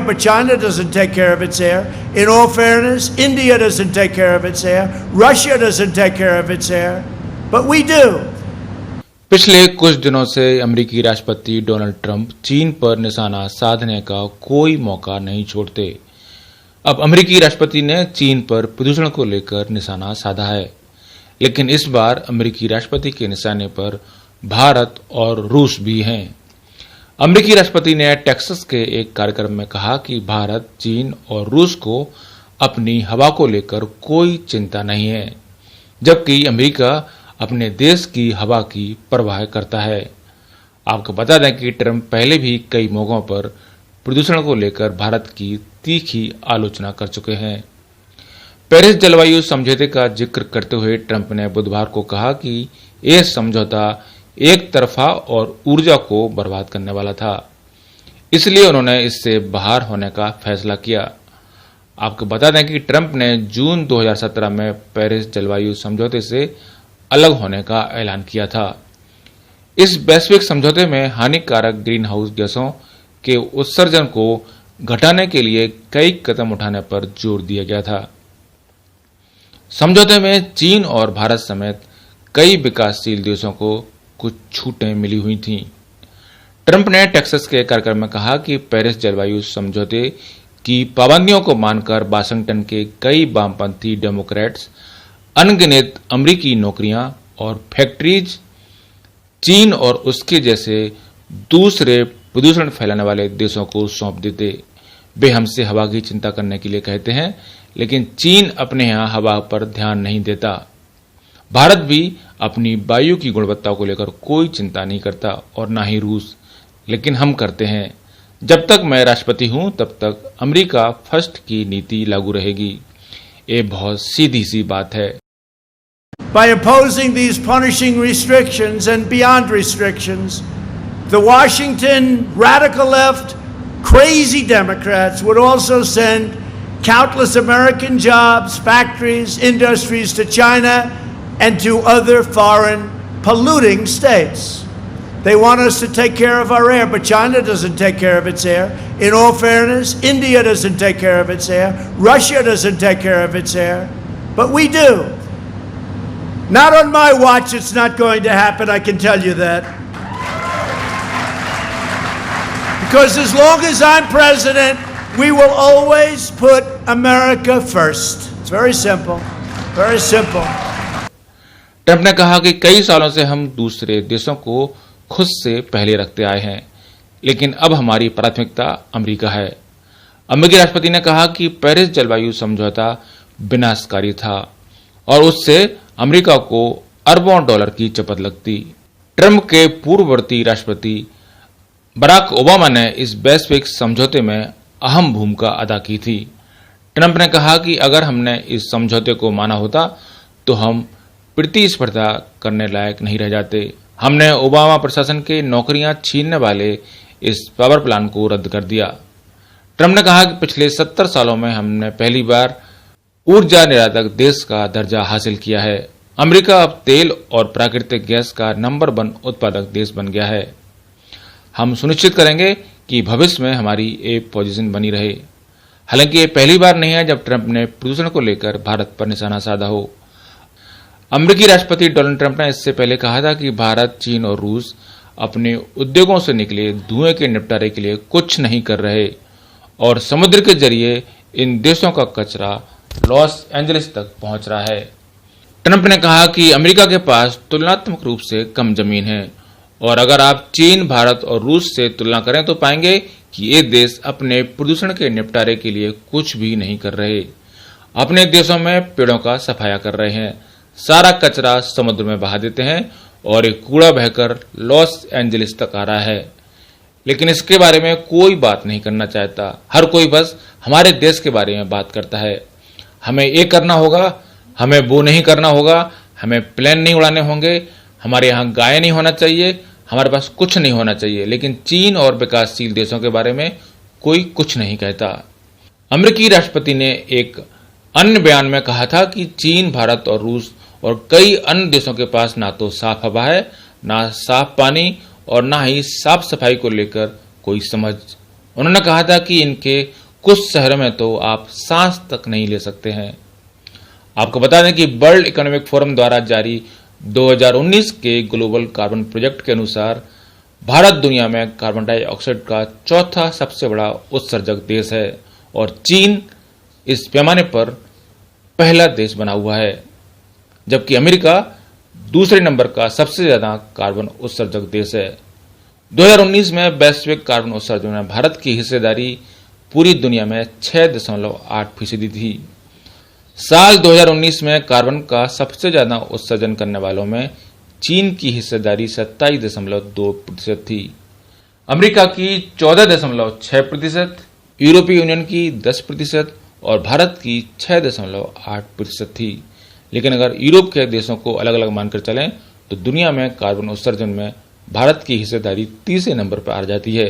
But China doesn't take care of its air. In all fairness, India doesn't take care of its air. Russia doesn't take care of its air. But we do. पिछले कुछ दिनों से अमेरिकी राष्ट्रपति Donald Trump चीन पर निशाना साधने का कोई मौका नहीं छोड़ते। अब अमेरिकी राष्ट्रपति ने चीन पर प्रदूषण को लेकर निशाना साधा है, लेकिन इस बार अमेरिकी राष्ट्रपति के निशाने पर भारत और रूस भी हैं। अमेरिकी राष्ट्रपति ने टेक्सास के एक कार्यक्रम में कहा कि भारत, चीन और रूस को अपनी हवा को लेकर कोई चिंता नहीं है, जबकि अमेरिका अपने देश की हवा की परवाह करता है। आपको बता दें कि ट्रंप पहले भी कई मौकों पर प्रदूषण को लेकर भारत की तीखी आलोचना कर चुके हैं। पेरिस जलवायु समझौते का जिक्र करते हुए ट्रंप ने बुधवार को कहा कि यह समझौता एक तरफा और ऊर्जा को बर्बाद करने वाला था, इसलिए उन्होंने इससे बाहर होने का फैसला किया। आपको बता दें कि ट्रंप ने जून 2017 में पेरिस जलवायु समझौते से अलग होने का ऐलान किया था। इस वैश्विक समझौते में हानिकारक ग्रीन हाउस गैसों के उत्सर्जन को घटाने के लिए कई कदम उठाने पर जोर दिया गया था। समझौते में चीन और भारत समेत कई विकासशील देशों को कुछ छूटें मिली हुई थीं। ट्रंप ने टेक्सास के कार्यक्रम में कहा कि पेरिस जलवायु समझौते की पाबंदियों को मानकर वाशिंगटन के कई वामपंथी डेमोक्रेट्स अनगिनत अमेरिकी नौकरियां और फैक्ट्रीज चीन और उसके जैसे दूसरे प्रदूषण फैलाने वाले देशों को सौंप देते। वे हमसे हवा की चिंता करने के लिए कहते हैं, लेकिन चीन अपने यहां हवा पर ध्यान नहीं देता। भारत भी अपनी वायु की गुणवत्ता को लेकर कोई चिंता नहीं करता और ना ही रूस, लेकिन हम करते हैं। जब तक मैं राष्ट्रपति हूं तब तक अमेरिका फर्स्ट की नीति लागू रहेगी। ये बहुत सीधी सी बात है। By opposing these punishing restrictions and beyond restrictions, the Washington radical left, crazy Democrats would also send countless American jobs, factories, industries to China and to other foreign polluting states. They want us to take care of our air, but China doesn't take care of its air. In all fairness, India doesn't take care of its air. Russia doesn't take care of its air. But we do. Not on my watch, it's not going to happen, I can tell you that. Because as long as I'm president, we will always put America first. It's very simple. Very simple. Trump ने कहा कि कई सालों से हम दूसरे देशों को खुद से पहले रखते आए हैं, लेकिन अब हमारी प्राथमिकता अमेरिका है। अमेरिकी राष्ट्रपति ने कहा कि पेरिस जलवायु समझौता विनाशकारी था और उससे अमेरिका को अरबों डॉलर की चपत लगती। ट्रंप के पूर्ववर्ती राष्ट्रपति बराक ओबामा ने इस वैश्विक समझौते में अहम भूमिका अदा की थी। ट्रंप ने कहा कि अगर हमने इस समझौते को माना होता तो हम प्रतिस्पर्धा करने लायक नहीं रह जाते। हमने ओबामा प्रशासन के नौकरियां छीनने वाले इस पावर प्लान को रद्द कर दिया। ट्रंप ने कहा कि पिछले 70 सालों में हमने पहली बार ऊर्जा निर्यातक देश का दर्जा हासिल किया है। अमेरिका अब तेल और प्राकृतिक गैस का नंबर 1 उत्पादक देश बन गया है। हम सुनिश्चित करेंगे कि भविष्य में हमारी ये पोजीशन बनी रहे। हालांकि ये पहली बार नहीं है जब ट्रंप ने प्रदूषण को लेकर भारत पर निशाना साधा हो। अमेरिकी राष्ट्रपति डोनाल्ड ट्रंप ने इससे पहले कहा था कि भारत, चीन और रूस अपने उद्योगों से निकले धुएं के निपटारे के लिए कुछ नहीं कर रहे और समुद्र के जरिए इन देशों का कचरा लॉस एंजलिस तक पहुंच रहा है। ट्रंप ने कहा कि अमेरिका के पास तुलनात्मक रूप से कम जमीन है और अगर आप चीन, भारत और रूस से तुलना करें तो पाएंगे कि ये देश अपने प्रदूषण के निपटारे के लिए कुछ भी नहीं कर रहे। अपने देशों में पेड़ों का सफाया कर रहे हैं, सारा कचरा समुद्र में बहा देते हैं और एक कूड़ा बहकर लॉस एंजलिस तक आ रहा है, लेकिन इसके बारे में कोई बात नहीं करना चाहता। हर कोई बस हमारे देश के बारे में बात करता है। हमें ये करना होगा, हमें वो नहीं करना होगा, हमें प्लेन नहीं उड़ाने होंगे, हमारे यहाँ गाय नहीं होना चाहिए, हमारे पास कुछ नहीं होना चाहिए। लेकिन चीन और विकासशील देशों के बारे में कोई कुछ नहीं कहता। अमेरिकी राष्ट्रपति ने एक अन्य बयान में कहा था कि चीन, भारत और रूस और कई अन्य देशों के पास ना तो साफ हवा है, ना साफ पानी और ना ही साफ सफाई को लेकर कोई समझ। उन्होंने कहा था कि इनके कुछ शहरों में तो आप सांस तक नहीं ले सकते हैं। आपको बता दें कि वर्ल्ड इकोनॉमिक फोरम द्वारा जारी 2019 के ग्लोबल कार्बन प्रोजेक्ट के अनुसार भारत दुनिया में कार्बन डाइऑक्साइड का चौथा सबसे बड़ा उत्सर्जक देश है और चीन इस पैमाने पर पहला देश बना हुआ है, जबकि अमेरिका दूसरे नंबर का सबसे ज्यादा कार्बन उत्सर्जक देश है। 2019 में वैश्विक कार्बन उत्सर्जन में भारत की हिस्सेदारी पूरी दुनिया में 6.8% थी। साल 2019 में कार्बन का सबसे ज्यादा उत्सर्जन करने वालों में चीन की हिस्सेदारी 27.2% थी, अमेरिका की 14.6%, यूरोपीय यूनियन की 10% और भारत की 6.8% थी। लेकिन अगर यूरोप के देशों को अलग अलग मानकर चलें तो दुनिया में कार्बन उत्सर्जन में भारत की हिस्सेदारी तीसरे नंबर पर आ जाती है।